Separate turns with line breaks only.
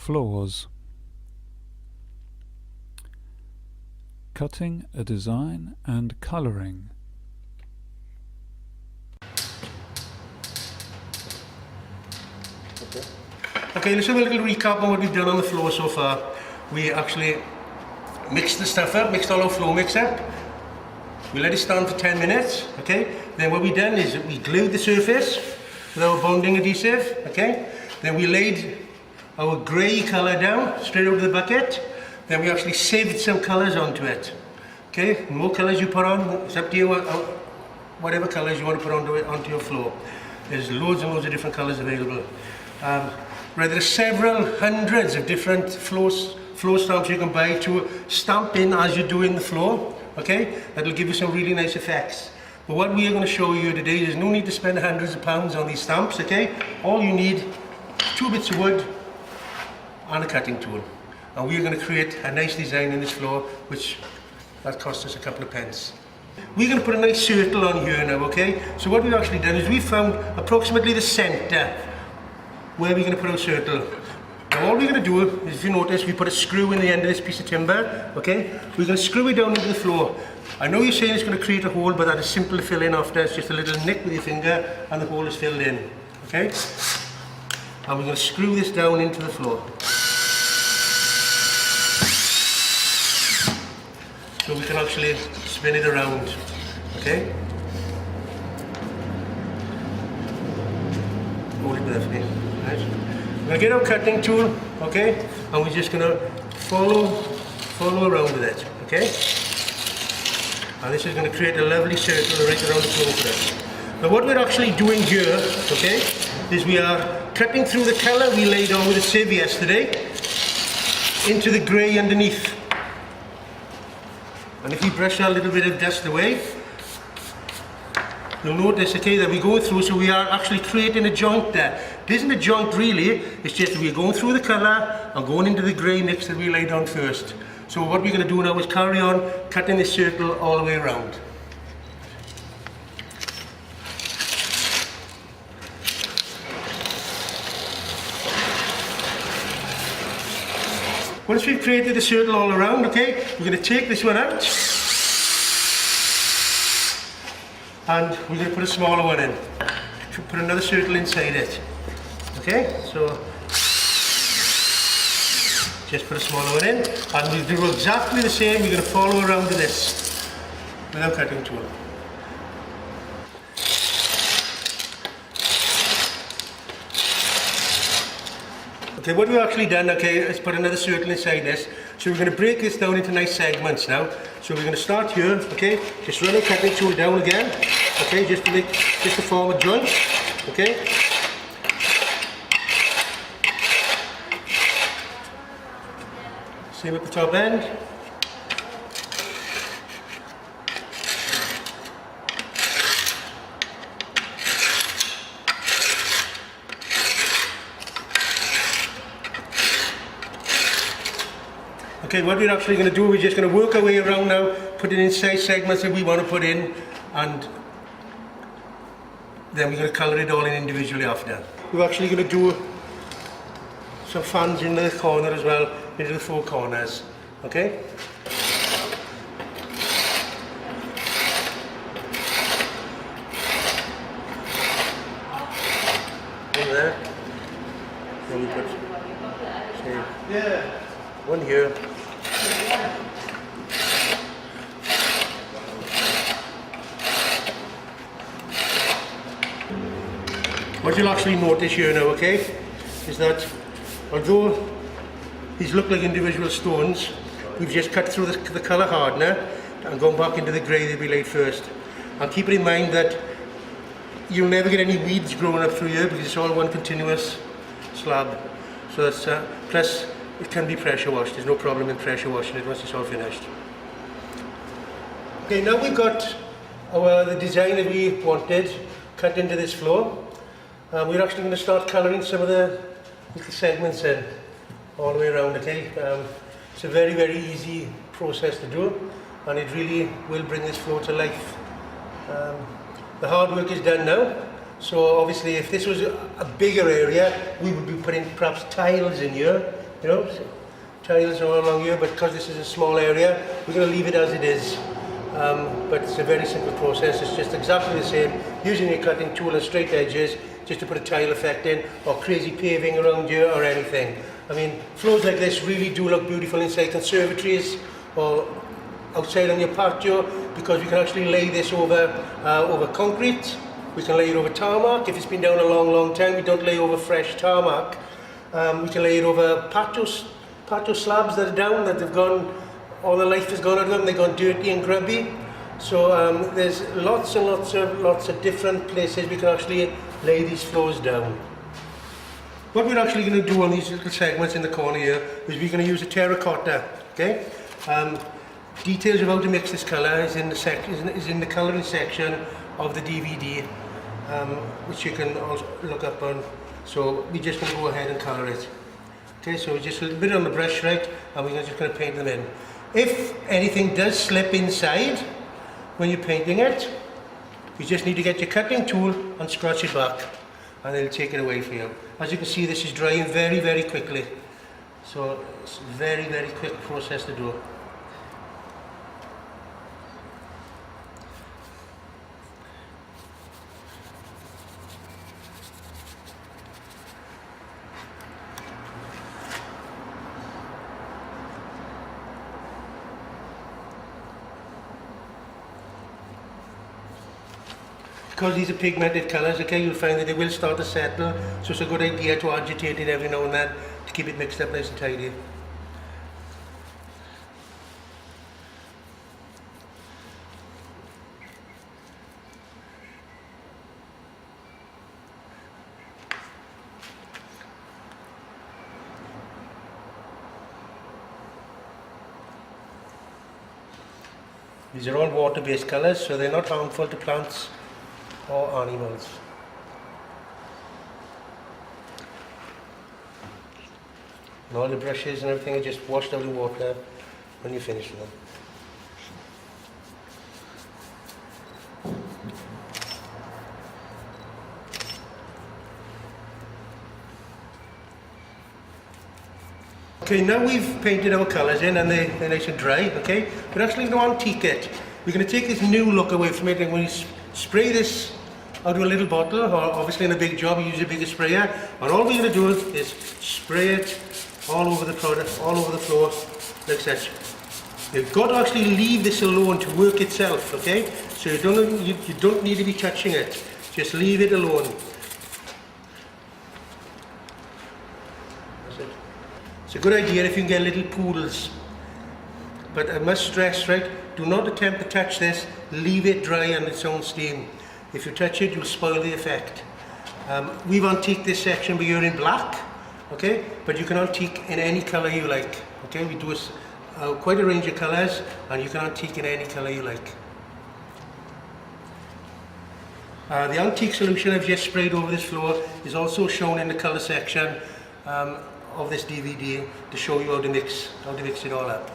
floors. Cutting a design and colouring.
Okay, let's have a little recap on what we've done on the floor so far. We actually mixed the stuff up, mixed all our floor mix up. We let it stand for 10 minutes, okay? Then what we done is we glued the surface with our bonding adhesive, okay? Then we laid our grey colour down straight over the bucket. Then we actually sieved some colours onto it, okay? The more colours you put on, it's up to you, whatever colours you want to put onto your floor. There's loads and loads of different colours available. Right, there are several hundreds of different floor stamps you can buy to stamp in as you're doing the floor, okay? That'll give you some really nice effects. But what we are going to show you today is no need to spend hundreds of pounds on these stamps, okay? All you need is 2 bits of wood and a cutting tool. And we're going to create a nice design in this floor, which that costs us a couple of pence. We're going to put a nice circle on here now, okay? So what we've actually done is we've found approximately the centre where we're going to put our circle. Now all we're going to do is, if you notice, we put a screw in the end of this piece of timber, okay? We're going to screw it down into the floor. I know you're saying it's going to create a hole, but that is simple to fill in after. It's just a little nick with your finger and the hole is filled in, okay? And we're going to screw this down into the floor. So we can actually spin it around, okay? Hold it there for me, right? We're going to get our cutting tool, okay? And we're just going to follow around with it, okay? And this is going to create a lovely circle right around the floor for us. Now what we're actually doing here, okay, is we are cutting through the colour we laid on with a sieve yesterday into the grey underneath. And if we brush a little bit of dust away, you'll notice, okay, that we go through, so we are actually creating a joint there. It isn't a joint really, it's just we're going through the colour and going into the grey mix that we laid on first. So what we're going to do now is carry on cutting this circle all the way around. Once we've created the circle all around, okay, we're going to take this one out and we're going to put a smaller one in. Put another circle inside it. Okay, so just put a smaller one in and we'll do exactly the same. We're going to follow around with this without cutting tool. Okay, what we've actually done, okay, is put another circle inside this. So we're going to break this down into nice segments now. So we're going to start here, okay, just run our cutting tool down again, okay, just to form a joint, okay. Same at the top end. Okay, what we're actually going to do, we're just going to work our way around now, put it in size segments that we want to put in, and then we're going to colour it all in individually after. We're actually going to do some fans in the corner as well, into the 4 corners, okay? One there, then we put, say, one here. What you'll actually notice here now, okay, is that although these look like individual stones, we've just cut through the colour hardener and gone back into the grey that we laid first. And keep in mind that you'll never get any weeds growing up through here because it's all one continuous slab. So that's, plus it can be pressure washed. There's no problem in pressure washing it once it's all finished. Okay, now we've got the design that we wanted cut into this floor. We're actually going to start colouring some of the little segments in all the way around, okay? It's a very, very easy process to do and it really will bring this floor to life. The hard work is done now So obviously if this was a bigger area, we would be putting perhaps tiles in here, you know, so tiles all along here, but because this is a small area, we're going to leave it as it is. But it's a very simple process. It's just exactly the same, using your cutting tool and straight edges just to put a tile effect in, or crazy paving around here or anything. I mean, floors like this really do look beautiful inside conservatories or outside on your patio, because we can actually lay this over concrete. We can lay it over tarmac. If it's been down a long time, we don't lay over fresh tarmac. We can lay it over patio slabs that are down, that have gone, all the life has gone out of them, they've gone dirty and grubby. So there's lots and lots of different places we can actually lay these floors down. What we're actually going to do on these little segments in the corner here is we're going to use a terracotta. Okay. Details of how to mix this colour is in the colouring section of the DVD, which you can also look up on. So we're just going to go ahead and colour it. Okay, so just a little bit on the brush, right, and we're just going to paint them in. If anything does slip inside when you're painting it, you just need to get your cutting tool and scratch it back, and it'll take it away for you. As you can see, this is drying very quickly, so it's a very quick process to do. Because these are pigmented colours, okay, you'll find that they will start to settle, so it's a good idea to agitate it every now and then to keep it mixed up nice and tidy. These are all water-based colours, so they're not harmful to plants or animals. And all the brushes and everything are just washed out in water when you finish with them. Okay, now we've painted our colours in and they're nice and dry, okay? We're actually going to antique it. We're going to take this new look away from it, and when you spray this out of a little bottle, or obviously in a big job you use a bigger sprayer, and all we're going to do is spray it all over the product, all over the floor, like such. You've got to actually leave this alone to work itself, okay? So you don't need to be touching it, just leave it alone. That's it. It's a good idea if you can get little pools, but I must stress, right, do not attempt to touch this, leave it dry on its own steam. If you touch it, you'll spoil the effect. We've antiqued this section here in black, okay, but you can antique in any colour you like, okay? We do quite a range of colours, and you can antique in any colour you like. The antique solution I've just sprayed over this floor is also shown in the colour section of this DVD to show you how to mix it all up.